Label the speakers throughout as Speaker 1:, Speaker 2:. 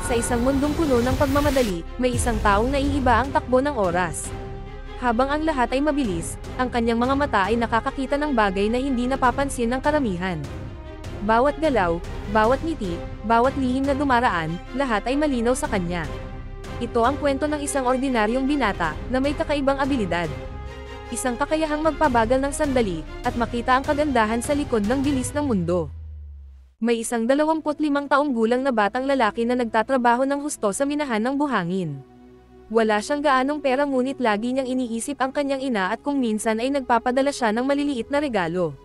Speaker 1: Sa isang mundong puno ng pagmamadali, may isang taong naiiba ang takbo ng oras. Habang ang lahat ay mabilis, ang kanyang mga mata ay nakakakita ng bagay na hindi napapansin ng karamihan. Bawat galaw, bawat ngiti, bawat lihim na dumaraan, lahat ay malinaw sa kanya. Ito ang kwento ng isang ordinaryong binata, na may kakaibang abilidad. Isang kakayahang magpabagal ng sandali, at makita ang kagandahan sa likod ng bilis ng mundo. May isang 25 taong gulang na batang lalaki na nagtatrabaho ng husto sa minahan ng buhangin. Wala siyang gaanong pera ngunit lagi niyang iniisip ang kanyang ina at kung minsan ay nagpapadala siya ng maliliit na regalo.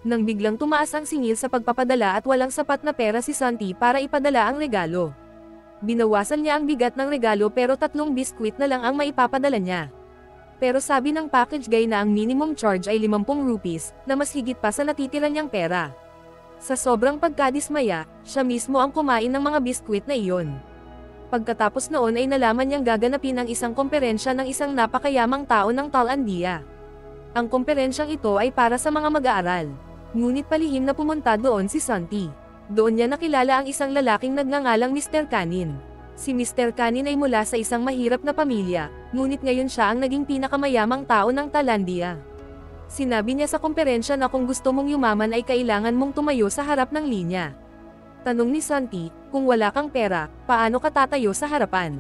Speaker 1: Nang biglang tumaas ang singil sa pagpapadala at walang sapat na pera si Santi para ipadala ang regalo. Binawasan niya ang bigat ng regalo pero 3 biskwit na lang ang maipapadala niya. Pero sabi ng package guy na ang minimum charge ay 50 rupees, na mas higit pa sa natitira niyang pera. Sa sobrang pagkadismaya, siya mismo ang kumain ng mga biskwit na iyon. Pagkatapos noon ay nalaman niyang gaganapin ang isang komperensya ng isang napakayamang tao ng Talandia. Ang komperensyang ito ay para sa mga mag-aaral. Ngunit palihim na pumunta doon si Santi. Doon niya nakilala ang isang lalaking nagngangalang Mr. Kanin. Si Mr. Kanin ay mula sa isang mahirap na pamilya, ngunit ngayon siya ang naging pinakamayamang tao ng Talandia. Sinabi niya sa komperensya na kung gusto mong yumaman ay kailangan mong tumayo sa harap ng linya. Tanong ni Santi, kung wala kang pera, paano ka tatayo sa harapan?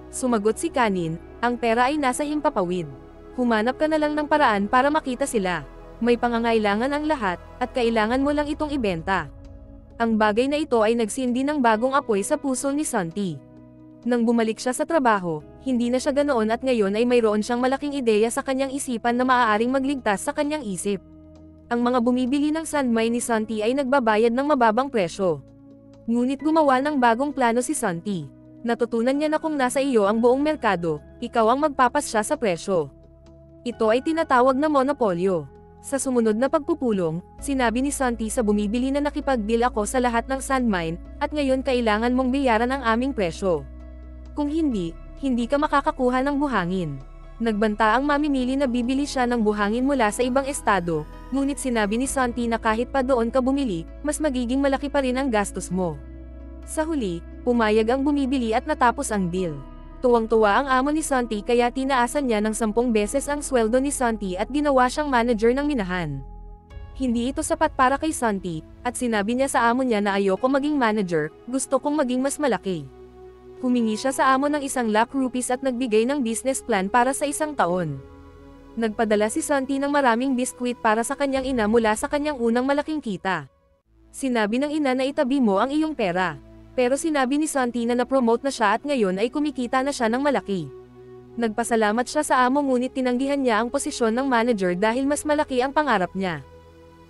Speaker 1: Sumagot si Kanin, ang pera ay nasa himpapawid. Humanap ka na lang ng paraan para makita sila. May pangangailangan ang lahat, at kailangan mo lang itong ibenta. Ang bagay na ito ay nagsindi ng bagong apoy sa puso ni Santi. Nang bumalik siya sa trabaho, hindi na siya ganoon at ngayon ay mayroon siyang malaking ideya sa kanyang isipan na maaaring magligtas sa kanyang isip. Ang mga bumibili ng sandmine ni Santi ay nagbabayad ng mababang presyo. Ngunit gumawa ng bagong plano si Santi. Natutunan niya na kung nasa iyo ang buong merkado, ikaw ang magpapasya sa presyo. Ito ay tinatawag na monopolyo. Sa sumunod na pagpupulong, sinabi ni Santi sa bumibili na nakipag-deal ako sa lahat ng sandmine, at ngayon kailangan mong bayaran ang aming presyo. Kung hindi, hindi ka makakakuha ng buhangin. Nagbanta ang mamimili na bibili siya ng buhangin mula sa ibang estado, ngunit sinabi ni Santi na kahit pa doon ka bumili, mas magiging malaki pa rin ang gastos mo. Sa huli, pumayag ang bumibili at natapos ang deal. Tuwang-tuwa ang amo ni Santi kaya tinaasan niya ng 10 beses ang sweldo ni Santi at ginawa siyang manager ng minahan. Hindi ito sapat para kay Santi, at sinabi niya sa amo niya na ayoko maging manager, gusto kong maging mas malaki. Humingi siya sa amo ng 1 lakh rupees at nagbigay ng business plan para sa 1 taon. Nagpadala si Santi ng maraming biskwit para sa kanyang ina mula sa kanyang unang malaking kita. Sinabi ng ina na itabi mo ang iyong pera. Pero sinabi ni Santi na na-promote na siya at ngayon ay kumikita na siya ng malaki. Nagpasalamat siya sa amo ngunit tinanggihan niya ang posisyon ng manager dahil mas malaki ang pangarap niya.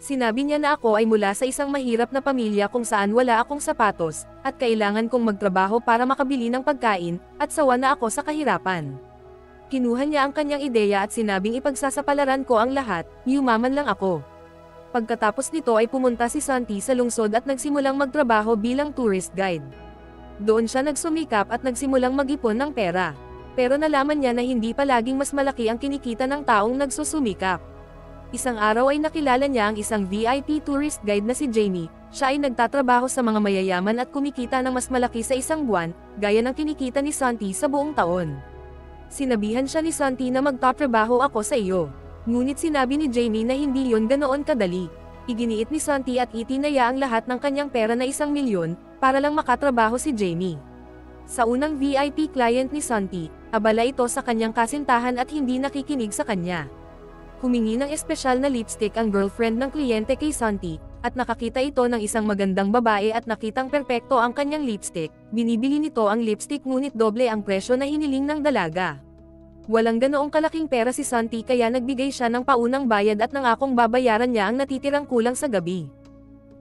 Speaker 1: Sinabi niya na ako ay mula sa isang mahirap na pamilya kung saan wala akong sapatos, at kailangan kong magtrabaho para makabili ng pagkain, at sawa na ako sa kahirapan. Kinuha niya ang kanyang ideya at sinabing ipagsasapalaran ko ang lahat, yumaman lang ako. Pagkatapos nito ay pumunta si Santi sa lungsod at nagsimulang magtrabaho bilang tourist guide. Doon siya nagsumikap at nagsimulang mag-ipon ng pera. Pero nalaman niya na hindi palaging mas malaki ang kinikita ng taong nagsusumikap. Isang araw ay nakilala niya ang isang VIP tourist guide na si Jamie. Siya ay nagtatrabaho sa mga mayayaman at kumikita ng mas malaki sa isang buwan, gaya ng kinikita ni Santi sa buong taon. Sinabihan siya ni Santi na magtatrabaho ako sa iyo. Ngunit sinabi ni Jamie na hindi yon ganoon kadali. Iginiit ni Santi at itinaya ang lahat ng kanyang pera na 1 milyon, para lang makatrabaho si Jamie. Sa unang VIP client ni Santi, abala ito sa kanyang kasintahan at hindi nakikinig sa kanya. Humingi ng espesyal na lipstick ang girlfriend ng kliyente kay Santi, at nakakita ito ng isang magandang babae at nakitang perpekto ang kanyang lipstick. Binibili nito ang lipstick ngunit doble ang presyo na hiniling ng dalaga. Walang ganoong kalaking pera si Santi kaya nagbigay siya ng paunang bayad at nangakong babayaran niya ang natitirang kulang sa gabi.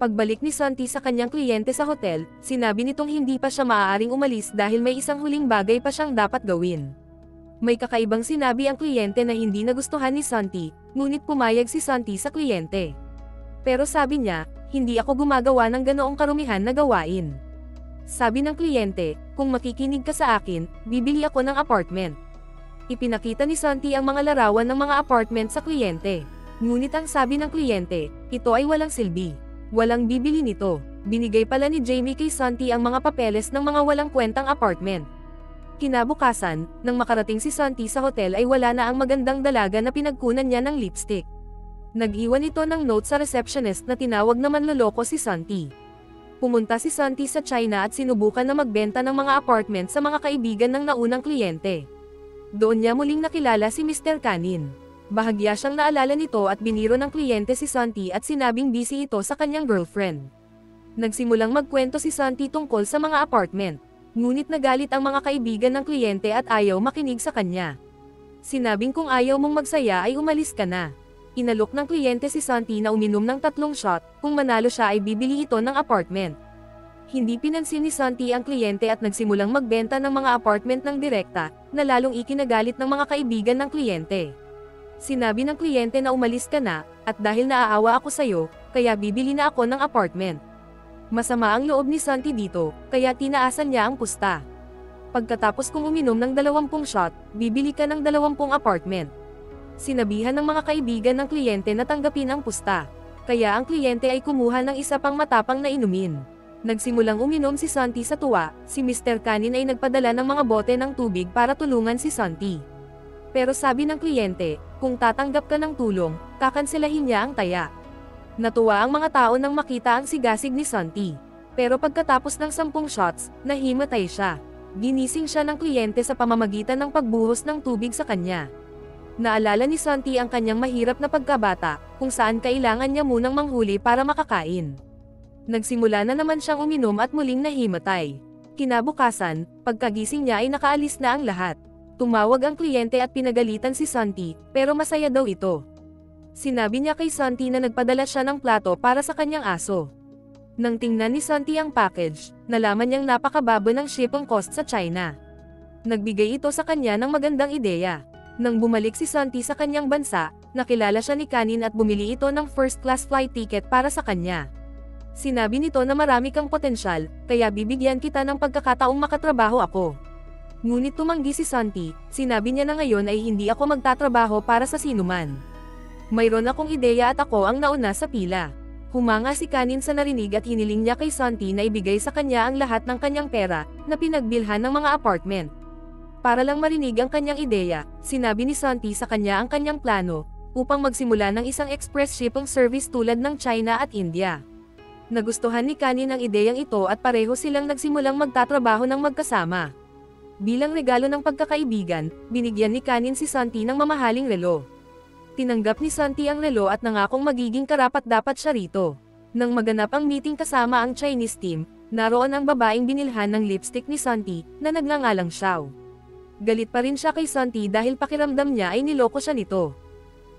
Speaker 1: Pagbalik ni Santi sa kanyang kliyente sa hotel, sinabi nitong hindi pa siya maaaring umalis dahil may isang huling bagay pa siyang dapat gawin. May kakaibang sinabi ang kliyente na hindi nagustuhan ni Santi, ngunit pumayag si Santi sa kliyente. Pero sabi niya, hindi ako gumagawa ng ganoong karumihan na gawain. Sabi ng kliyente, kung makikinig ka sa akin, bibili ako ng apartment. Ipinakita ni Santi ang mga larawan ng mga apartment sa kliyente. Ngunit ang sabi ng kliyente, ito ay walang silbi. Walang bibili nito. Binigay pala ni Jamie kay Santi ang mga papeles ng mga walang kwentang apartment. Kinabukasan, nang makarating si Santi sa hotel ay wala na ang magandang dalaga na pinagkunan niya ng lipstick. Nag-iwan ito ng note sa receptionist na tinawag na manloloko si Santi. Pumunta si Santi sa China at sinubukan na magbenta ng mga apartment sa mga kaibigan ng naunang kliyente. Doon niya muling nakilala si Mr. Kanin. Bahagya siyang naalala nito at biniro ng kliyente si Santi at sinabing busy ito sa kanyang girlfriend. Nagsimulang magkwento si Santi tungkol sa mga apartment. Ngunit nagalit ang mga kaibigan ng kliyente at ayaw makinig sa kanya. Sinabing kung ayaw mong magsaya ay umalis ka na. Inalok ng kliyente si Santi na uminom ng 3 shot, kung manalo siya ay bibili ito ng apartment. Hindi pinansin ni Santi ang kliyente at nagsimulang magbenta ng mga apartment ng direkta, na lalong ikinagalit ng mga kaibigan ng kliyente. Sinabi ng kliyente na umalis ka na, at dahil naaawa ako sayo, kaya bibili na ako ng apartment. Masama ang loob ni Santi dito, kaya tinaasan niya ang pusta. Pagkatapos kong uminom ng 20 shot, bibili ka ng 20 apartment. Sinabihan ng mga kaibigan ng kliyente na tanggapin ang pusta. Kaya ang kliyente ay kumuha ng isa pang matapang na inumin. Nagsimulang uminom si Santi sa tuwa, si Mr. Kanin ay nagpadala ng mga bote ng tubig para tulungan si Santi. Pero sabi ng kliyente, kung tatanggap ka ng tulong, kakanselahin niya ang taya. Natuwa ang mga tao nang makita ang sigasig ni Santi. Pero pagkatapos ng 10 shots, nahimatay siya. Ginising siya ng kliyente sa pamamagitan ng pagbuhos ng tubig sa kanya. Naalala ni Santi ang kanyang mahirap na pagkabata, kung saan kailangan niya munang manghuli para makakain. Nagsimula na naman siyang uminom at muling nahimatay. Kinabukasan, pagkagising niya ay nakaalis na ang lahat. Tumawag ang kliyente at pinagalitan si Santi, pero masaya daw ito. Sinabi niya kay Santi na nagpadala siya ng plato para sa kanyang aso. Nang tingnan ni Santi ang package, nalaman niyang napakababa ng shipping cost sa China. Nagbigay ito sa kanya ng magandang ideya. Nang bumalik si Santi sa kanyang bansa, nakilala siya ni Kanin at bumili ito ng first-class flight ticket para sa kanya. Sinabi nito na marami kang potensyal, kaya bibigyan kita ng pagkakataong makatrabaho ako. Ngunit tumanggi si Santi, sinabi niya na ngayon ay hindi ako magtatrabaho para sa sinuman. Mayroon akong ideya at ako ang nauna sa pila. Humanga si Kanin sa narinig at hiniling niya kay Santi na ibigay sa kanya ang lahat ng kanyang pera, na pinagbilhan ng mga apartment. Para lang marinig ang kanyang ideya, sinabi ni Santi sa kanya ang kanyang plano, upang magsimula ng isang express shipping service tulad ng China at India. Nagustuhan ni Kanin ang ideyang ito at pareho silang nagsimulang magtatrabaho ng magkasama. Bilang regalo ng pagkakaibigan, binigyan ni Kanin si Santi ng mamahaling relo. Tinanggap ni Santi ang relo at nangakong magiging karapat-dapat siya rito. Nang maganap ang meeting kasama ang Chinese team, naroon ang babaeng binilhan ng lipstick ni Santi, na nagngangalang Xiao. Galit pa rin siya kay Santi dahil pakiramdam niya ay niloko siya nito.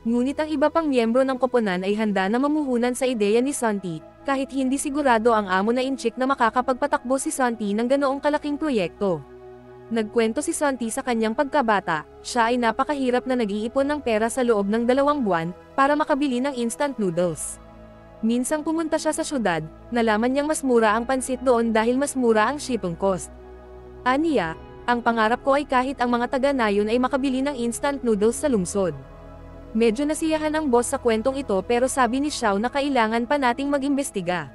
Speaker 1: Ngunit ang iba pang miyembro ng koponan ay handa na mamuhunan sa ideya ni Santi, kahit hindi sigurado ang amo na inchik na makakapagpatakbo si Santi ng ganoong kalaking proyekto. Nagkwento si Santi sa kanyang pagkabata, siya ay napakahirap na nag-iipon ng pera sa loob ng 2 buwan, para makabili ng instant noodles. Minsang pumunta siya sa syudad, nalaman niyang mas mura ang pansit doon dahil mas mura ang shipping cost. Aniya, ang pangarap ko ay kahit ang mga taga-nayon ay makabili ng instant noodles sa lungsod. Medyo nasiyahan ang boss sa kwentong ito pero sabi ni Xiao na kailangan pa nating mag-imbestiga.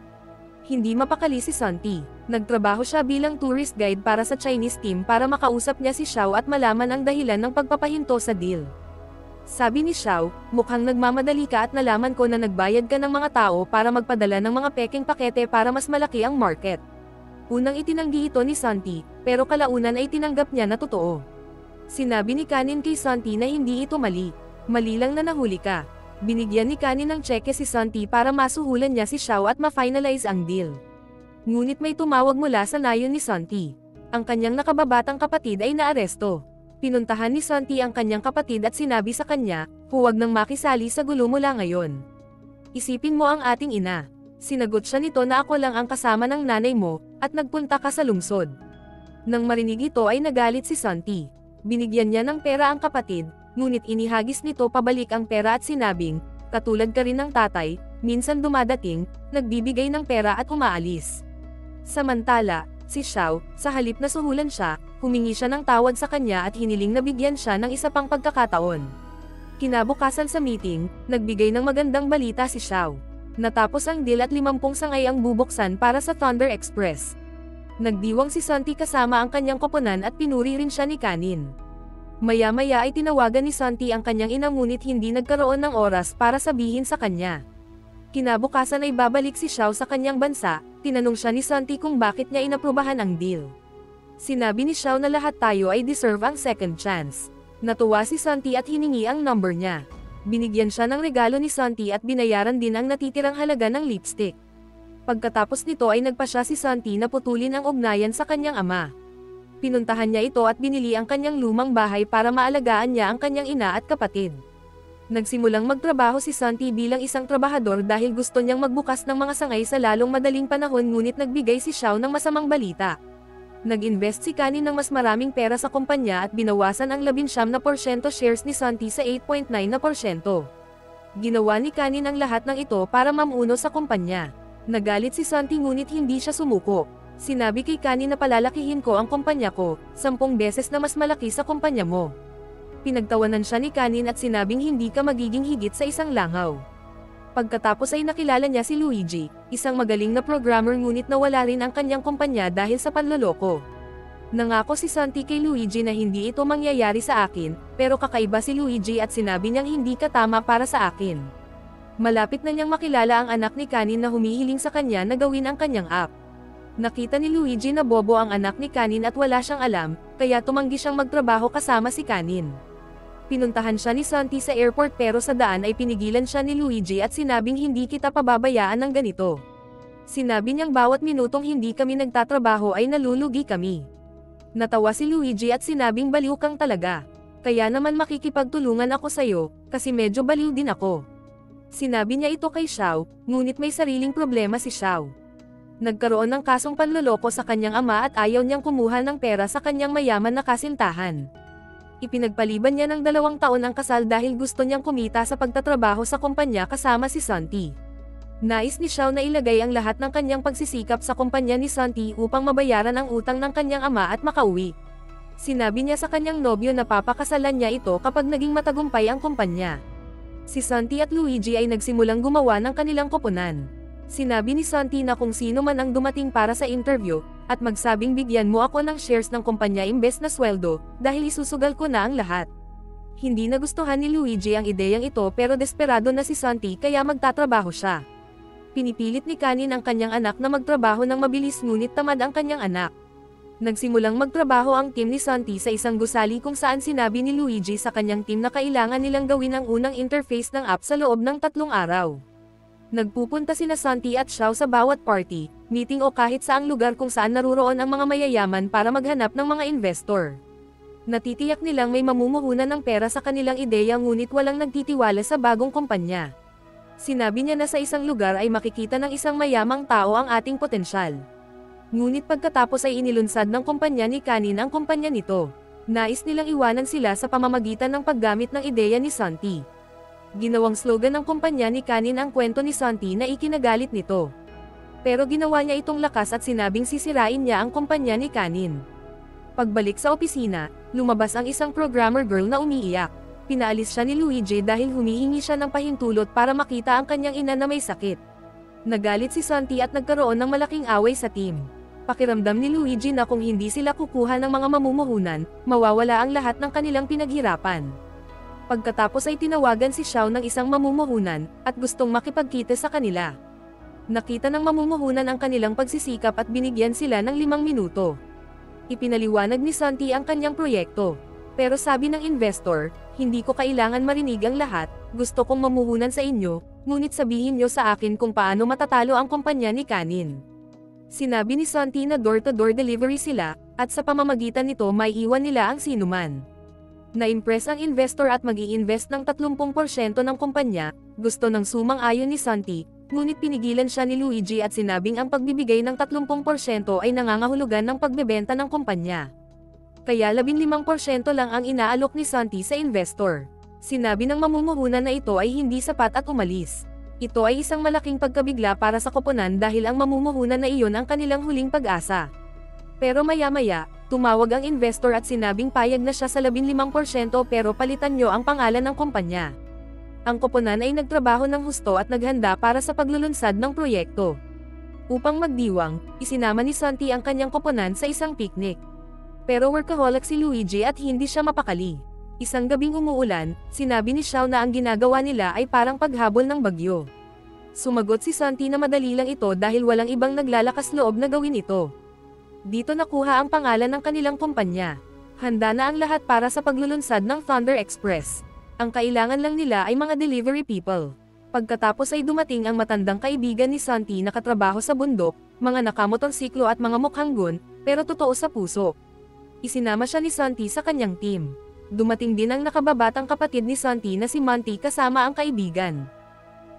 Speaker 1: Hindi mapakali si Santi. Nagtrabaho siya bilang tourist guide para sa Chinese team para makausap niya si Xiao at malaman ang dahilan ng pagpapahinto sa deal. Sabi ni Xiao, mukhang nagmamadali ka at nalaman ko na nagbayad ka ng mga tao para magpadala ng mga peking pakete para mas malaki ang market. Unang itinanggi ito ni Santi, pero kalaunan ay tinanggap niya na totoo. Sinabi ni Kanin kay Santi na hindi ito mali. Mali lang na nahuli ka. Binigyan ni Kanin ng tseke si Santi para masuhulan niya si Xiao at ma-finalize ang deal. Ngunit may tumawag mula sa nayon ni Santi. Ang kanyang nakababatang kapatid ay naaresto. Pinuntahan ni Santi ang kanyang kapatid at sinabi sa kanya, huwag nang makisali sa gulo mula ngayon. Isipin mo ang ating ina. Sinagot siya nito na ako lang ang kasama ng nanay mo, at nagpunta ka sa lungsod. Nang marinig ito ay nagalit si Santi. Binigyan niya ng pera ang kapatid, ngunit inihagis nito pabalik ang pera at sinabing, katulad ka rin ng tatay, minsan dumadating, nagbibigay ng pera at umaalis. Samantala, si Xiao, sa halip na suhulan siya, humingi siya ng tawad sa kanya at hiniling na bigyan siya ng isa pang pagkakataon. Kinabukasan sa meeting, nagbigay ng magandang balita si Xiao. Natapos ang deal at 50 sangay ang bubuksan para sa Thunder Express. Nagdiwang si Santi kasama ang kanyang koponan at pinuri rin siya ni Kanin. Maya-maya ay tinawagan ni Santi ang kanyang ina ngunit hindi nagkaroon ng oras para sabihin sa kanya. Kinabukasan ay babalik si Xiao sa kanyang bansa, tinanong siya ni Santi kung bakit niya inaprubahan ang deal. Sinabi ni Xiao na lahat tayo ay deserve ang second chance. Natuwa si Santi at hiningi ang number niya. Binigyan siya ng regalo ni Santi at binayaran din ang natitirang halaga ng lipstick. Pagkatapos nito ay nagpa siya si Santi na putulin ang ugnayan sa kanyang ama. Pinuntahan niya ito at binili ang kanyang lumang bahay para maalagaan niya ang kanyang ina at kapatid. Nagsimulang magtrabaho si Santi bilang isang trabahador dahil gusto niyang magbukas ng mga sangay sa lalong madaling panahon ngunit nagbigay si Xiao ng masamang balita. Nag-invest si Kanin ng mas maraming pera sa kumpanya at binawasan ang 19% shares ni Santi sa 8.9%. Ginawa ni Kanin ang lahat ng ito para mamuno sa kumpanya. Nagalit si Santi ngunit hindi siya sumuko. Sinabi kay Kanin na palalakihin ko ang kumpanya ko, 10 beses na mas malaki sa kumpanya mo. Pinagtawanan siya ni Kanin at sinabing hindi ka magiging higit sa isang langaw. Pagkatapos ay nakilala niya si Luigi, isang magaling na programmer ngunit nawala rin ang kanyang kumpanya dahil sa panloloko. Nangako si Santi kay Luigi na hindi ito mangyayari sa akin, pero kakaiba si Luigi at sinabi niyang hindi ka tama para sa akin. Malapit na niyang makilala ang anak ni Kanin na humihiling sa kanya na gawin ang kanyang app. Nakita ni Luigi na bobo ang anak ni Kanin at wala siyang alam, kaya tumanggi siyang magtrabaho kasama si Kanin. Pinuntahan siya ni Santi sa airport pero sa daan ay pinigilan siya ni Luigi at sinabing hindi kita pababayaan ng ganito. Sinabi niyang bawat minutong hindi kami nagtatrabaho ay nalulugi kami. Natawa si Luigi at sinabing baliw kang talaga. Kaya naman makikipagtulungan ako sa'yo, kasi medyo baliw din ako. Sinabi niya ito kay Xiao, ngunit may sariling problema si Xiao. Nagkaroon ng kasong panloloko sa kanyang ama at ayaw niyang kumuha ng pera sa kanyang mayaman na kasintahan. Ipinagpaliban niya ng 2 taon ang kasal dahil gusto niyang kumita sa pagtatrabaho sa kumpanya kasama si Santi. Nais ni Xiao na ilagay ang lahat ng kanyang pagsisikap sa kumpanya ni Santi upang mabayaran ang utang ng kanyang ama at makauwi. Sinabi niya sa kanyang nobyo na papakasalan niya ito kapag naging matagumpay ang kumpanya. Si Santi at Luigi ay nagsimulang gumawa ng kanilang koponan. Sinabi ni Santi na kung sino man ang dumating para sa interview, at magsabing bigyan mo ako ng shares ng kumpanya imbes na sweldo, dahil isusugal ko na ang lahat. Hindi nagustuhan ni Luigi ang ideyang ito pero desperado na si Santi kaya magtatrabaho siya. Pinipilit ni Kanin ang kanyang anak na magtrabaho ng mabilis ngunit tamad ang kanyang anak. Nagsimulang magtrabaho ang team ni Santi sa isang gusali kung saan sinabi ni Luigi sa kanyang team na kailangan nilang gawin ang unang interface ng app sa loob ng 3 araw. Nagpupunta sina Santi at Xiao sa bawat party, meeting o kahit saang lugar kung saan naruroon ang mga mayayaman para maghanap ng mga investor. Natitiyak nilang may mamumuhunan ng pera sa kanilang ideya ngunit walang nagtitiwala sa bagong kumpanya. Sinabi niya na sa isang lugar ay makikita ng isang mayamang tao ang ating potensyal. Ngunit pagkatapos ay inilunsad ng kumpanya ni Kanin ang kumpanya nito. Nais nilang iwanan sila sa pamamagitan ng paggamit ng ideya ni Santi. Ginawang slogan ng kumpanya ni Kanin ang kwento ni Santi na ikinagalit nito. Pero ginawa niya itong lakas at sinabing sisirain niya ang kumpanya ni Kanin. Pagbalik sa opisina, lumabas ang isang programmer girl na umiiyak. Pinaalis siya ni Luigi dahil humihingi siya ng pahintulot para makita ang kanyang ina na may sakit. Nagalit si Santi at nagkaroon ng malaking away sa team. Pakiramdam ni Luigi na kung hindi sila kukuha ng mga mamumuhunan, mawawala ang lahat ng kanilang pinaghirapan. Pagkatapos ay tinawagan si Xiao ng isang mamumuhunan, at gustong makipagkita sa kanila. Nakita ng mamumuhunan ang kanilang pagsisikap at binigyan sila ng 5 minuto. Ipinaliwanag ni Santi ang kanyang proyekto. Pero sabi ng investor, hindi ko kailangan marinig ang lahat, gusto kong mamuhunan sa inyo, ngunit sabihin niyo sa akin kung paano matatalo ang kumpanya ni Kanin. Sinabi ni Santi na door-to-door delivery sila, at sa pamamagitan nito may iwan nila ang sinuman. Na-impress ang investor at mag-i-invest ng 30% ng kumpanya, gusto ng sumang-ayon ni Santi, ngunit pinigilan siya ni Luigi at sinabing ang pagbibigay ng 30% ay nangangahulugan ng pagbebenta ng kumpanya. Kaya 15% lang ang inaalok ni Santi sa investor. Sinabi ng mamumuhunan na ito ay hindi sapat at umalis. Ito ay isang malaking pagkabigla para sa koponan dahil ang mamumuhunan na iyon ang kanilang huling pag-asa. Pero maya-maya, tumawag ang investor at sinabing payag na siya sa 15% pero palitan niyo ang pangalan ng kumpanya. Ang koponan ay nagtrabaho ng husto at naghanda para sa paglulunsad ng proyekto. Upang magdiwang, isinama ni Santi ang kanyang koponan sa isang picnic. Pero workaholic si Luigi at hindi siya mapakali. Isang gabing umuulan, sinabi ni Xiao na ang ginagawa nila ay parang paghabol ng bagyo. Sumagot si Santi na madali lang ito dahil walang ibang naglalakas loob na gawin ito. Dito nakuha ang pangalan ng kanilang kumpanya. Handa na ang lahat para sa paglulunsad ng Thunder Express. Ang kailangan lang nila ay mga delivery people. Pagkatapos ay dumating ang matandang kaibigan ni Santi na katrabaho sa bundok, mga nakamotorsiklo at mga mukhang gun, pero totoo sa puso. Isinama siya ni Santi sa kanyang team. Dumating din ang nakababatang kapatid ni Santi na si Monty kasama ang kaibigan.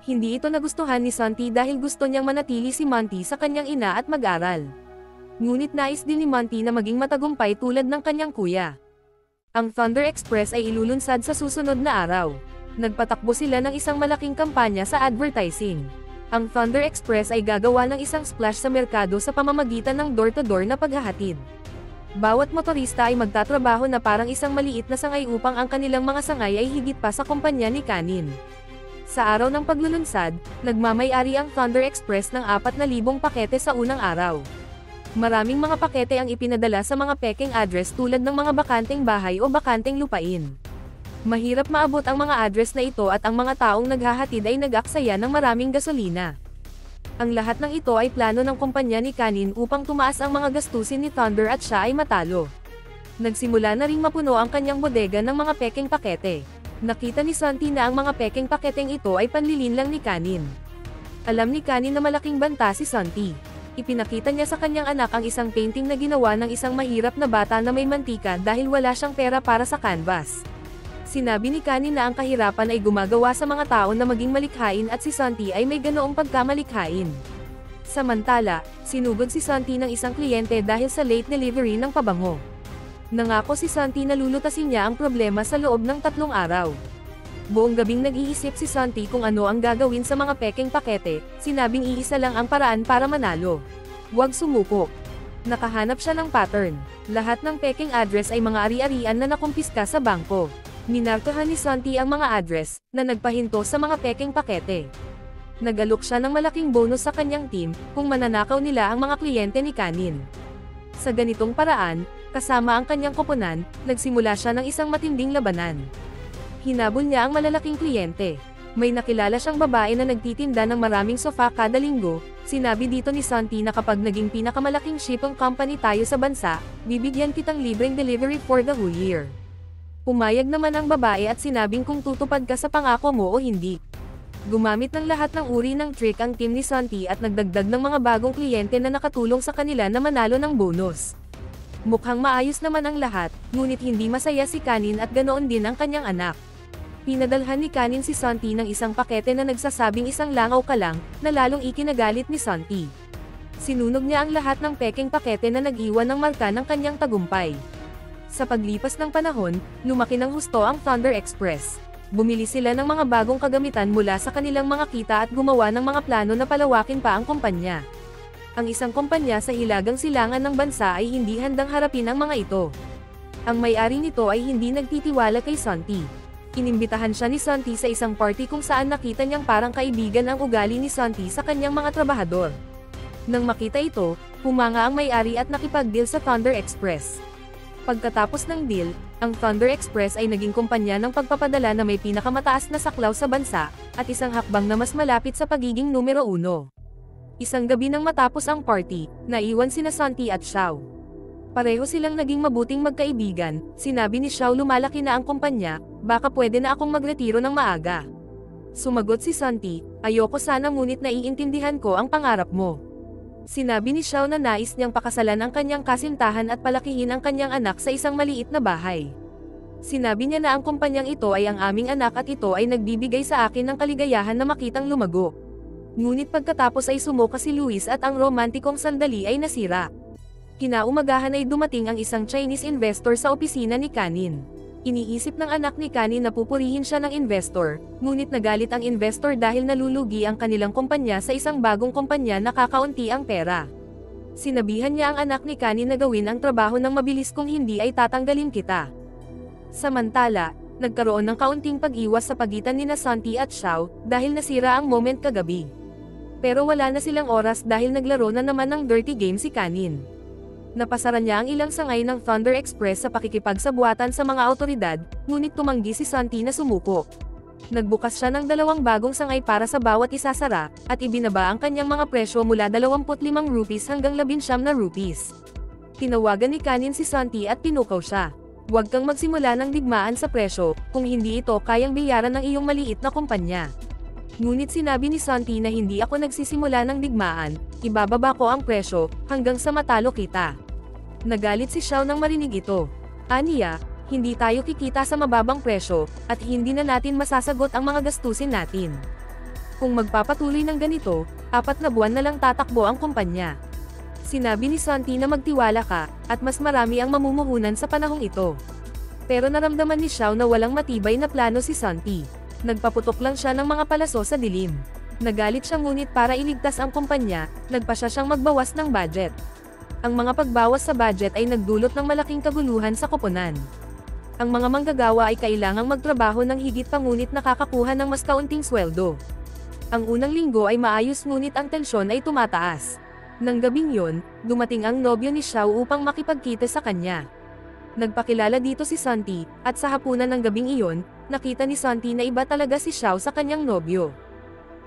Speaker 1: Hindi ito nagustuhan ni Santi dahil gusto niyang manatili si Monty sa kanyang ina at mag-aral. Ngunit nais din ni Monty na maging matagumpay tulad ng kanyang kuya. Ang Thunder Express ay ilulunsad sa susunod na araw. Nagpatakbo sila ng isang malaking kampanya sa advertising. Ang Thunder Express ay gagawa ng isang splash sa merkado sa pamamagitan ng door-to-door na paghahatid. Bawat motorista ay magtatrabaho na parang isang maliit na sangay upang ang kanilang mga sangay ay higit pa sa kumpanya ni Kanin. Sa araw ng paglulunsad, nagmamay-ari ang Thunder Express ng 4,000 pakete sa unang araw. Maraming mga pakete ang ipinadala sa mga peking address tulad ng mga bakanteng bahay o bakanteng lupain. Mahirap maabot ang mga address na ito at ang mga taong naghahatid ay nag-aksaya ng maraming gasolina. Ang lahat ng ito ay plano ng kumpanya ni Kanin upang tumaas ang mga gastusin ni Thunder at siya ay matalo. Nagsimula na ring mapuno ang kanyang bodega ng mga peking pakete. Nakita ni Santi na ang mga peking paketeng ito ay panlilin lang ni Kanin. Alam ni Kanin na malaking banta si Santi. Ipinakita niya sa kanyang anak ang isang painting na ginawa ng isang mahirap na bata na may mantika dahil wala siyang pera para sa canvas. Sinabi ni Kanin na ang kahirapan ay gumagawa sa mga tao na maging malikhain at si Santi ay may ganoong pagkamalikhain. Samantala, sinugod si Santi ng isang kliyente dahil sa late delivery ng pabango. Nangako si Santi na lulutasin niya ang problema sa loob ng 3 araw. Buong gabing nag-iisip si Santi kung ano ang gagawin sa mga peking pakete, sinabing iisa lang ang paraan para manalo. Huwag sumuko. Nakahanap siya ng pattern. Lahat ng peking address ay mga ari-arian na nakumpiska sa bangko. Minarkahan ni Santi ang mga address, na nagpahinto sa mga peking pakete. Nag-alok siya ng malaking bonus sa kanyang team, kung mananakaw nila ang mga kliyente ni Kanin. Sa ganitong paraan, kasama ang kanyang koponan, nagsimula siya ng isang matinding labanan. Hinabol niya ang malalaking kliyente. May nakilala siyang babae na nagtitinda ng maraming sofa kada linggo. Sinabi dito ni Santi na kapag naging pinakamalaking shipping company tayo sa bansa, bibigyan kitang libreng delivery for the whole year. Pumayag naman ang babae at sinabing kung tutupad ka sa pangako mo o hindi. Gumamit ng lahat ng uri ng trick ang team ni Santi at nagdagdag ng mga bagong kliyente na nakatulong sa kanila na manalo ng bonus. Mukhang maayos naman ang lahat, ngunit hindi masaya si Kanin at ganoon din ang kanyang anak. Pinadalhan ni Kanin si Santi ng isang pakete na nagsasabing isang langaw ka lang, na lalong ikinagalit ni Santi. Sinunog niya ang lahat ng peking pakete na nag-iwan ng marka ng kanyang tagumpay. Sa paglipas ng panahon, lumaki ng husto ang Thunder Express. Bumili sila ng mga bagong kagamitan mula sa kanilang mga kita at gumawa ng mga plano na palawakin pa ang kumpanya. Ang isang kumpanya sa hilagang silangan ng bansa ay hindi handang harapin ang mga ito. Ang may-ari nito ay hindi nagtitiwala kay Santi. Inimbitahan siya ni Santi sa isang party kung saan nakita niyang parang kaibigan ang ugali ni Santi sa kanyang mga trabahador. Nang makita ito, humanga ang may-ari at nakipag-deal sa Thunder Express. Pagkatapos ng deal, ang Thunder Express ay naging kumpanya ng pagpapadala na may pinakamataas na saklaw sa bansa, at isang hakbang na mas malapit sa pagiging numero 1. Isang gabi nang matapos ang party, naiwan sina Santi at Xiao. Pareho silang naging mabuting magkaibigan. Sinabi ni Xiao lumalaki na ang kumpanya, baka pwede na akong magretiro ng maaga. Sumagot si Santi, ayoko sana ngunit naiintindihan ko ang pangarap mo. Sinabi ni Xiao na nais niyang pakasalan ang kanyang kasintahan at palakihin ang kanyang anak sa isang maliit na bahay. Sinabi niya na ang kumpanyang ito ay ang aming anak at ito ay nagbibigay sa akin ng kaligayahan na makitang lumago. Ngunit pagkatapos ay sumuka si Luis at ang romantikong sandali ay nasira. Kinaumagahan ay dumating ang isang Chinese investor sa opisina ni Kanin. Iniisip ng anak ni Kanin na pupurihin siya ng investor, ngunit nagalit ang investor dahil nalulugi ang kanilang kumpanya sa isang bagong kumpanya na kakaunti ang pera. Sinabihan niya ang anak ni Kanin na gawin ang trabaho ng mabilis kung hindi ay tatanggalin kita. Samantala, Nagkaroon ng kaunting pag-iwas sa pagitan nina Santi at Xiao, dahil nasira ang moment kagabi. Pero wala na silang oras dahil naglaro na naman ng dirty game si Kanin. Napasara niya ang ilang sangay ng Thunder Express sa pakikipagsabuatan sa mga autoridad, ngunit tumanggi si Santi na sumuko. Nagbukas siya ng 2 bagong sangay para sa bawat isasara, at ibinaba ang kanyang mga presyo mula 25 rupees hanggang 19 na rupees. Tinawagan ni Kanin si Santi at pinukaw siya. Huwag kang magsimula ng digmaan sa presyo, kung hindi ito kayang bayaran ng iyong maliit na kumpanya. Ngunit sinabi ni Santi na hindi ako nagsisimula ng digmaan, ibababa ko ang presyo, hanggang sa matalo kita. Nagalit si Xiao nang marinig ito. Aniya, hindi tayo kikita sa mababang presyo, at hindi na natin masasagot ang mga gastusin natin. Kung magpapatuloy ng ganito, 4 na buwan na lang tatakbo ang kumpanya. Sinabi ni Santi na magtiwala ka, at mas marami ang mamumuhunan sa panahong ito. Pero naramdaman ni Xiao na walang matibay na plano si Santi. Nagpaputok lang siya ng mga palaso sa dilim. Nagalit siya ngunit para iligtas ang kumpanya, nagpa siya siyang magbawas ng budget. Ang mga pagbawas sa budget ay nagdulot ng malaking kaguluhan sa koponan. Ang mga manggagawa ay kailangang magtrabaho ng higit pa ngunit nakakakuha ng mas kaunting sweldo. Ang unang linggo ay maayos ngunit ang tensyon ay tumataas. Nang gabing yon, dumating ang nobyo ni Xiao upang makipagkita sa kanya. Nagpakilala dito si Santi, at sa hapunan ng gabing iyon, nakita ni Santi na iba talaga si Xiao sa kanyang nobyo.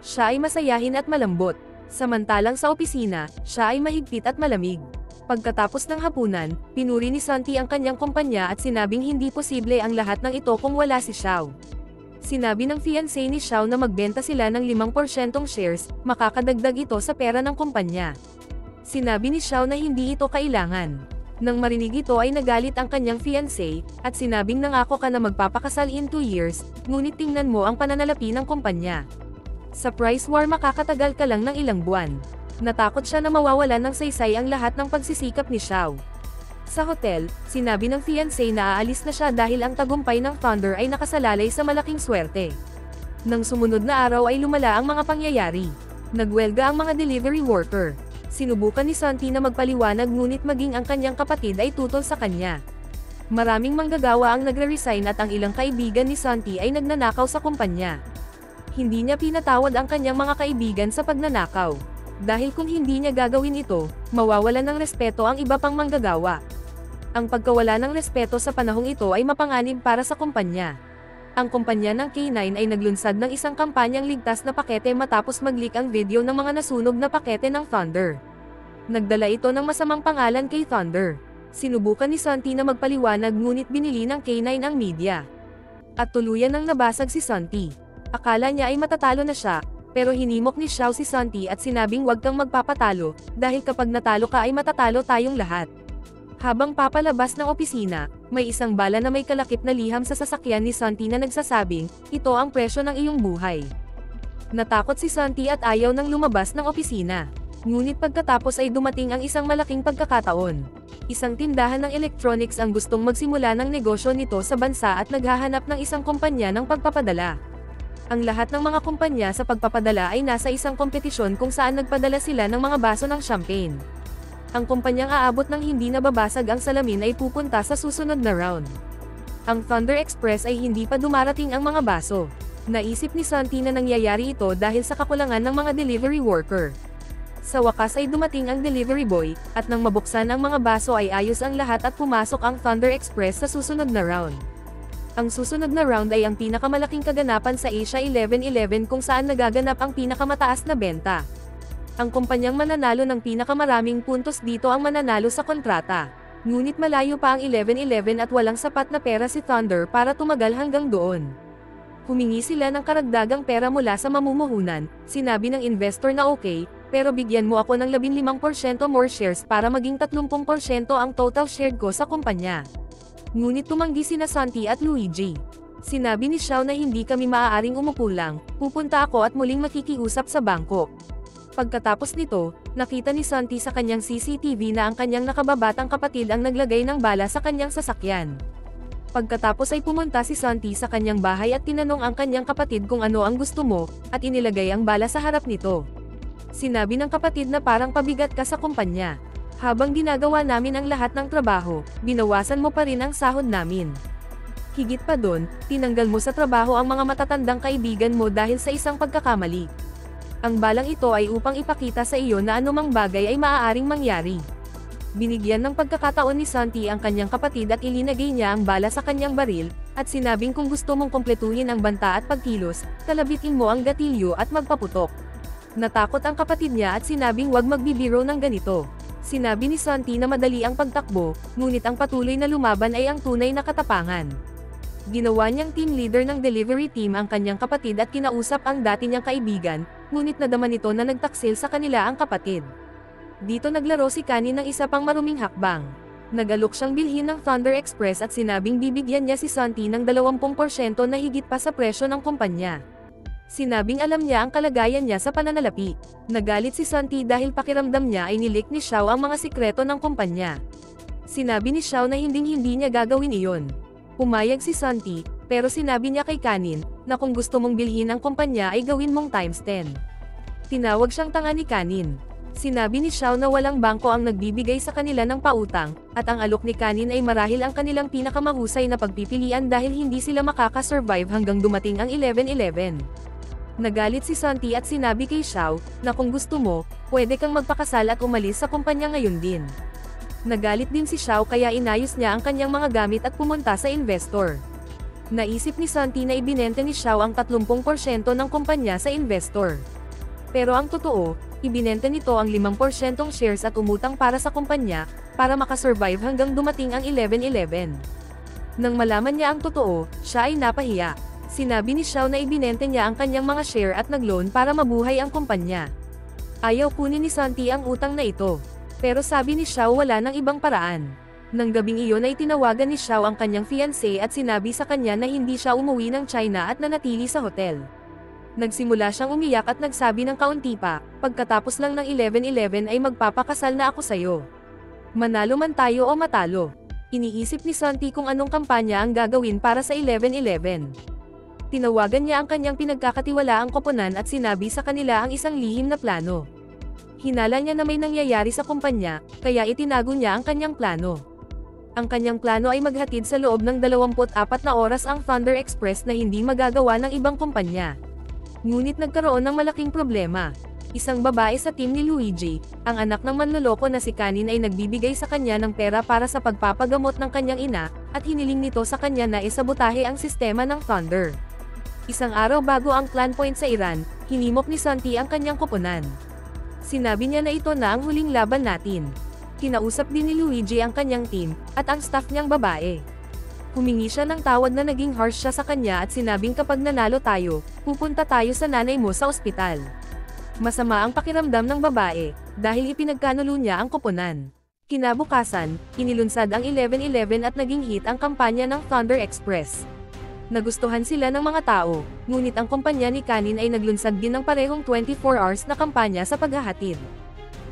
Speaker 1: Siya ay masayahin at malambot, samantalang sa opisina, siya ay mahigpit at malamig. Pagkatapos ng hapunan, pinuri ni Santi ang kanyang kumpanya at sinabing hindi posible ang lahat ng ito kung wala si Xiao. Sinabi ng fiancé ni Xiao na magbenta sila ng 5% shares, makakadagdag ito sa pera ng kumpanya. Sinabi ni Xiao na hindi ito kailangan. Nang marinig ito ay nagalit ang kanyang fiancé, at sinabing nangako ka na magpapakasal in 2 years, ngunit tingnan mo ang pananalapi ng kumpanya. Sa price war makakatagal ka lang ng ilang buwan. Natakot siya na mawawalan ng saysay ang lahat ng pagsisikap ni Xiao. Sa hotel, sinabi ng fiancé na aalis na siya dahil ang tagumpay ng Thunder ay nakasalalay sa malaking swerte. Nang sumunod na araw ay lumala ang mga pangyayari. Nagwelga ang mga delivery worker. Sinubukan ni Santi na magpaliwanag ngunit maging ang kanyang kapatid ay tutol sa kanya. Maraming manggagawa ang nagre-resign at ang ilang kaibigan ni Santi ay nagnanakaw sa kumpanya. Hindi niya pinatawad ang kanyang mga kaibigan sa pagnanakaw. Dahil kung hindi niya gagawin ito, mawawalan ng respeto ang iba pang manggagawa. Ang pagkawala ng respeto sa panahong ito ay mapanganib para sa kumpanya. Ang kumpanya ng K9 ay naglunsad ng isang kampanyang ligtas na pakete matapos mag-leak ang video ng mga nasunog na pakete ng Thunder. Nagdala ito ng masamang pangalan kay Thunder. Sinubukan ni Santi na magpaliwanag ngunit binili ng K9 ang media. At tuluyan nang nabasag si Santi. Akala niya ay matatalo na siya, pero hinimok ni Xiao si Santi at sinabing huwag kang magpapatalo, dahil kapag natalo ka ay matatalo tayong lahat. Habang papalabas ng opisina, may isang bala na may kalakip na liham sa sasakyan ni Santi na nagsasabing, ito ang presyo ng iyong buhay. Natakot si Santi at ayaw nang lumabas ng opisina. Ngunit pagkatapos ay dumating ang isang malaking pagkakataon. Isang tindahan ng electronics ang gustong magsimula ng negosyo nito sa bansa at naghahanap ng isang kumpanya ng pagpapadala. Ang lahat ng mga kumpanya sa pagpapadala ay nasa isang kompetisyon kung saan nagpadala sila ng mga baso ng champagne. Ang kumpanyang aabot ng hindi nababasag ang salamin ay pupunta sa susunod na round. Ang Thunder Express ay hindi pa dumarating ang mga baso. Naisip ni Santi na nangyayari ito dahil sa kakulangan ng mga delivery worker. Sa wakas ay dumating ang delivery boy, at nang mabuksan ang mga baso ay ayos ang lahat at pumasok ang Thunder Express sa susunod na round. Ang susunod na round ay ang pinakamalaking kaganapan sa Asia 11-11 kung saan nagaganap ang pinakamataas na benta. Ang kumpanyang mananalo ng pinakamaraming puntos dito ang mananalo sa kontrata. Ngunit malayo pa ang 11-11 at walang sapat na pera si Thunder para tumagal hanggang doon. Humingi sila ng karagdagang pera mula sa mamumuhunan, sinabi ng investor na okay, pero bigyan mo ako ng 15% more shares para maging 30% ang total shared ko sa kumpanya. Ngunit tumanggi sina Santi at Luigi. Sinabi ni Xiao na hindi kami maaaring umupo lang, pupunta ako at muling makikiusap sa bangko. Pagkatapos nito, nakita ni Santi sa kanyang CCTV na ang kanyang nakababatang kapatid ang naglagay ng bala sa kanyang sasakyan. Pagkatapos ay pumunta si Santi sa kanyang bahay at tinanong ang kanyang kapatid kung ano ang gusto mo, at inilagay ang bala sa harap nito. Sinabi ng kapatid na parang pabigat ka sa kumpanya. Habang ginagawa namin ang lahat ng trabaho, binawasan mo pa rin ang sahod namin. Higit pa doon, tinanggal mo sa trabaho ang mga matatandang kaibigan mo dahil sa isang pagkakamali. Ang balang ito ay upang ipakita sa iyo na anumang bagay ay maaaring mangyari. Binigyan ng pagkakataon ni Santi ang kanyang kapatid at ilinagay niya ang bala sa kanyang baril, at sinabing kung gusto mong kumpletuhin ang banta at pagkilos, kalabitin mo ang gatilyo at magpaputok. Natakot ang kapatid niya at sinabing wag magbibiro ng ganito. Sinabi ni Santi na madali ang pagtakbo, ngunit ang patuloy na lumaban ay ang tunay na katapangan. Ginawa niyang team leader ng delivery team ang kanyang kapatid at kinausap ang dati niyang kaibigan, ngunit nadama nito na nagtaksil sa kanila ang kapatid. Dito naglaro si Kanin ng isa pang maruming hakbang. Nagalok siyang bilhin ng Thunder Express at sinabing bibigyan niya si Santi ng 20% na higit pa sa presyo ng kumpanya. Sinabing alam niya ang kalagayan niya sa pananalapi. Nagalit si Santi dahil pakiramdam niya ay nilik ni Xiao ang mga sikreto ng kumpanya. Sinabi ni Xiao na hindi niya gagawin iyon. Pumayag si Santi, pero sinabi niya kay Kanin, na kung gusto mong bilhin ang kumpanya ay gawin mong ×10. Tinawag siyang tanga ni Kanin. Sinabi ni Xiao na walang bangko ang nagbibigay sa kanila ng pautang, at ang alok ni Kanin ay marahil ang kanilang pinakamahusay na pagpipilian dahil hindi sila makakasurvive hanggang dumating ang 11/11. Nagalit si Santi at sinabi kay Xiao, na kung gusto mo, pwede kang magpakasal at umalis sa kumpanya ngayon din. Nagalit din si Xiao kaya inayos niya ang kanyang mga gamit at pumunta sa investor. Naisip ni Santi na ibinenta ni Xiao ang 30% ng kumpanya sa investor. Pero ang totoo, ibinenta nito ang 5% shares at umutang para sa kumpanya, para makasurvive hanggang dumating ang 11/11. Nang malaman niya ang totoo, siya ay napahiya. Sinabi ni Xiao na ibinenta niya ang kanyang mga share at nag-loan para mabuhay ang kumpanya. Ayaw kunin ni Santi ang utang na ito. Pero sabi ni Xiao wala ng ibang paraan. Nang gabing iyon ay tinawagan ni Xiao ang kanyang fiancé at sinabi sa kanya na hindi siya umuwi ng China at nanatili sa hotel. Nagsimula siyang umiyak at nagsabi ng kaunti pa, pagkatapos lang ng 11/11 ay magpapakasal na ako sayo. Manalo man tayo o matalo. Iniisip ni Santi kung anong kampanya ang gagawin para sa 11/11. Tinawagan niya ang kanyang pinagkakatiwalaang koponan at sinabi sa kanila ang isang lihim na plano. Hinala niya na may nangyayari sa kumpanya, kaya itinago niya ang kanyang plano. Ang kanyang plano ay maghatid sa loob ng 24 na oras ang Thunder Express na hindi magagawa ng ibang kumpanya. Ngunit nagkaroon ng malaking problema. Isang babae sa team ni Luigi, ang anak ng manloloko na si Kanin ay nagbibigay sa kanya ng pera para sa pagpapagamot ng kanyang ina, at hiniling nito sa kanya na isabotahe ang sistema ng Thunder. Isang araw bago ang clan point sa Iran, hinimok ni Santi ang kanyang koponan. Sinabi niya na ito na ang huling laban natin. Kinausap din ni Luigi ang kanyang team, at ang staff niyang babae. Humingi siya ng tawad na naging harsh siya sa kanya at sinabing kapag nanalo tayo, pupunta tayo sa nanay mo sa ospital. Masama ang pakiramdam ng babae, dahil ipinagkanulo niya ang koponan. Kinabukasan, inilunsad ang 11/11 at naging hit ang kampanya ng Thunder Express. Nagustuhan sila ng mga tao, ngunit ang kumpanya ni Kanin ay naglunsad din ng parehong 24 hours na kampanya sa paghahatid.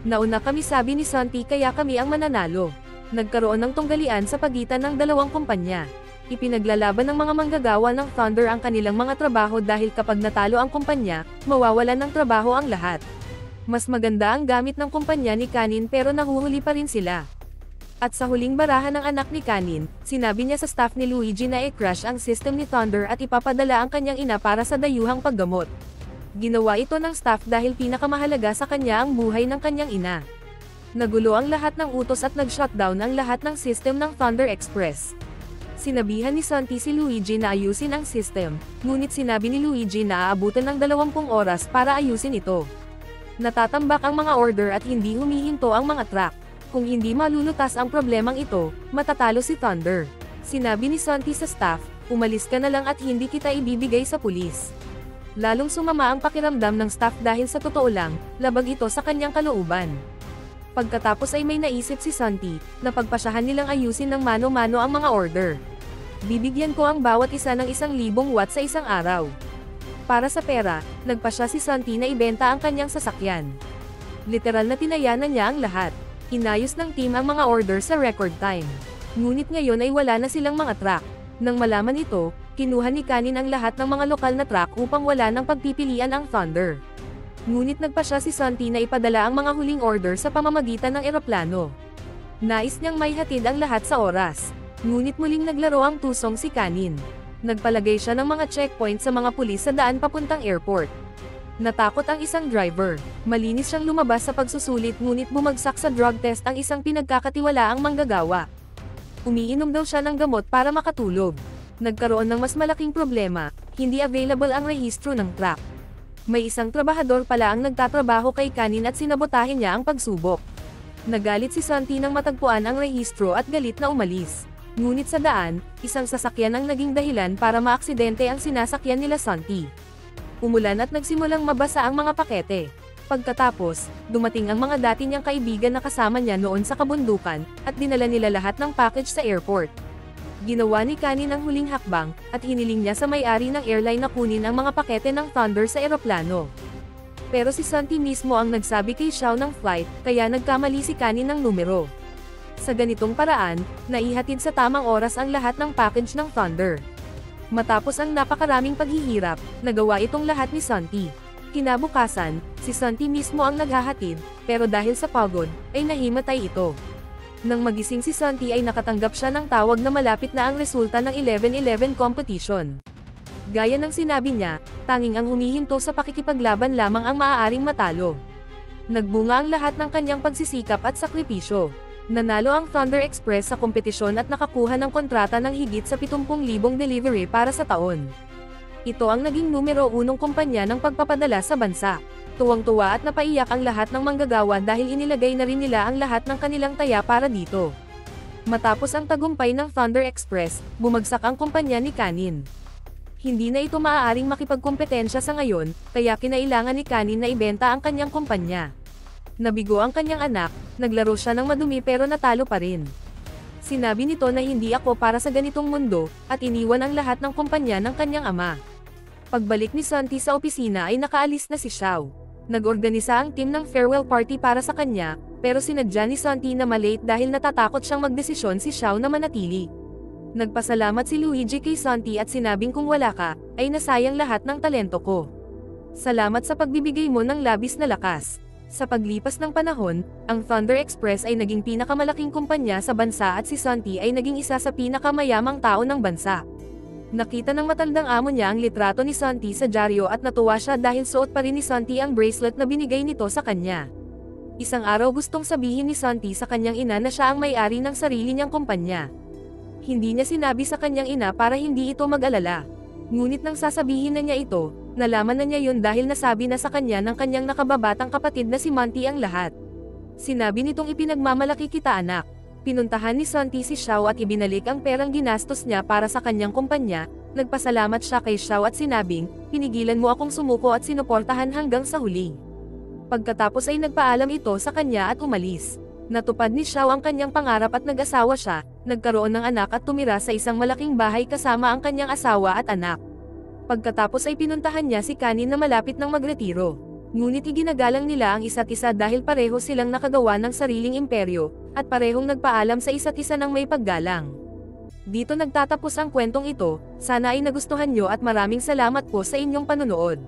Speaker 1: Nauna kami sabi ni Santi kaya kami ang mananalo. Nagkaroon ng tunggalian sa pagitan ng dalawang kumpanya. Ipinaglalaban ng mga manggagawa ng Thunder ang kanilang mga trabaho dahil kapag natalo ang kumpanya, mawawalan ng trabaho ang lahat. Mas maganda ang gamit ng kumpanya ni Kanin pero nahuhuli pa rin sila. At sa huling barahan ng anak ni Kanin, sinabi niya sa staff ni Luigi na i-crash ang system ni Thunder at ipapadala ang kanyang ina para sa dayuhang paggamot. Ginawa ito ng staff dahil pinakamahalaga sa kanya ang buhay ng kanyang ina. Nagulo ang lahat ng utos at nag-shutdown ang lahat ng system ng Thunder Express. Sinabihan ni Santi si Luigi na ayusin ang system, ngunit sinabi ni Luigi na aabutan ng 20 oras para ayusin ito. Natatambak ang mga order at hindi humihinto ang mga truck. Kung hindi malulutas ang problemang ito, matatalo si Thunder. Sinabi ni Santi sa staff, umalis ka na lang at hindi kita ibibigay sa pulis. Lalong sumama ang pakiramdam ng staff dahil sa totoo lang, labag ito sa kanyang kalooban. Pagkatapos ay may naisip si Santi, na pagpasyahan nilang ayusin ng mano-mano ang mga order. Bibigyan ko ang bawat isa ng 1,000 watt sa isang araw. Para sa pera, nagpasya si Santi na ibenta ang kanyang sasakyan. Literal na tinayanan niya ang lahat. Inayos ng team ang mga order sa record time. Ngunit ngayon ay wala na silang mga truck. Nang malaman ito, kinuha ni Kanin ang lahat ng mga lokal na truck upang wala nang pagpipilian ang Thunder. Ngunit nagpasya si Santi na ipadala ang mga huling order sa pamamagitan ng eroplano. Nais niyang maihatid ang lahat sa oras. Ngunit muling naglaro ang tusong si Kanin. Nagpalagay siya ng mga checkpoint sa mga pulis sa daan papuntang airport. Natakot ang isang driver. Malinis siyang lumabas sa pagsusulit ngunit bumagsak sa drug test ang isang pinagkakatiwalaang manggagawa. Umiinom daw siya ng gamot para makatulog. Nagkaroon ng mas malaking problema, hindi available ang rehistro ng truck. May isang trabahador pala ang nagtatrabaho kay Kanin at sinabotahin niya ang pagsubok. Nagalit si Santi nang matagpuan ang rehistro at galit na umalis. Ngunit sa daan, isang sasakyan ang naging dahilan para maaksidente ang sinasakyan nila Santi. Umulan at nagsimulang mabasa ang mga pakete. Pagkatapos, dumating ang mga dati niyang kaibigan na kasama niya noon sa kabundukan, at dinala nila lahat ng package sa airport. Ginawa ni Kanin ang huling hakbang, at hiniling niya sa may-ari ng airline na kunin ang mga pakete ng Thunder sa eroplano. Pero si Santi mismo ang nagsabi kay Xiao ng flight, kaya nagkamali si Kanin ng numero. Sa ganitong paraan, naihatid sa tamang oras ang lahat ng package ng Thunder. Matapos ang napakaraming paghihirap, nagawa itong lahat ni Santi. Kinabukasan, si Santi mismo ang naghahatid, pero dahil sa pagod, ay nahimatay ito. Nang magising si Santi ay nakatanggap siya ng tawag na malapit na ang resulta ng 11-11 competition. Gaya ng sinabi niya, tanging ang humihinto sa pakikipaglaban lamang ang maaaring matalo. Nagbunga ang lahat ng kanyang pagsisikap at sakripisyo. Nanalo ang Thunder Express sa kompetisyon at nakakuha ng kontrata ng higit sa 70,000 delivery para sa taon. Ito ang naging numero 1 kumpanya ng pagpapadala sa bansa. Tuwang-tuwa at napaiyak ang lahat ng manggagawa dahil inilagay na rin nila ang lahat ng kanilang taya para dito. Matapos ang tagumpay ng Thunder Express, bumagsak ang kumpanya ni Kanin. Hindi na ito maaaring makipagkompetensya sa ngayon, kaya kinailangan ni Kanin na ibenta ang kanyang kumpanya. Nabigo ang kanyang anak, naglaro siya ng madumi pero natalo pa rin. Sinabi nito na hindi ako para sa ganitong mundo, at iniwan ang lahat ng kumpanya ng kanyang ama. Pagbalik ni Santi sa opisina ay nakaalis na si Xiao. Nag-organisa ang team ng farewell party para sa kanya, pero sinadya ni Santi na malate dahil natatakot siyang magdesisyon si Xiao na manatili. Nagpasalamat si Luigi kay Santi at sinabing kung wala ka, ay nasayang lahat ng talento ko. Salamat sa pagbibigay mo ng labis na lakas. Sa paglipas ng panahon, ang Thunder Express ay naging pinakamalaking kumpanya sa bansa at si Santi ay naging isa sa pinakamayamang tao ng bansa. Nakita ng matandang amo niya ang litrato ni Santi sa dyaryo at natuwa siya dahil suot pa rin ni Santi ang bracelet na binigay nito sa kanya. Isang araw gustong sabihin ni Santi sa kanyang ina na siya ang may-ari ng sarili niyang kumpanya. Hindi niya sinabi sa kanyang ina para hindi ito mag-alala. Ngunit nang sasabihin na niya ito, nalaman na niya yun dahil nasabi na sa kanya ng kanyang nakababatang kapatid na si Monty ang lahat. Sinabi nitong ipinagmamalaki kita anak. Pinuntahan ni Santi si Xiao at ibinalik ang perang ginastos niya para sa kanyang kumpanya. Nagpasalamat siya kay Xiao at sinabing, pinigilan mo akong sumuko at sinuportahan hanggang sa huli. Pagkatapos ay nagpaalam ito sa kanya at umalis. Natupad ni Xiao ang kanyang pangarap at nag-asawa siya, nagkaroon ng anak at tumira sa isang malaking bahay kasama ang kanyang asawa at anak. Pagkatapos ay pinuntahan niya si Kanin na malapit ng magretiro. Ngunit iginagalang nila ang isa't isa dahil pareho silang nakagawa ng sariling imperyo, at parehong nagpaalam sa isa't isa ng may paggalang. Dito nagtatapos ang kwentong ito, sana ay nagustuhan nyo at maraming salamat po sa inyong panunood.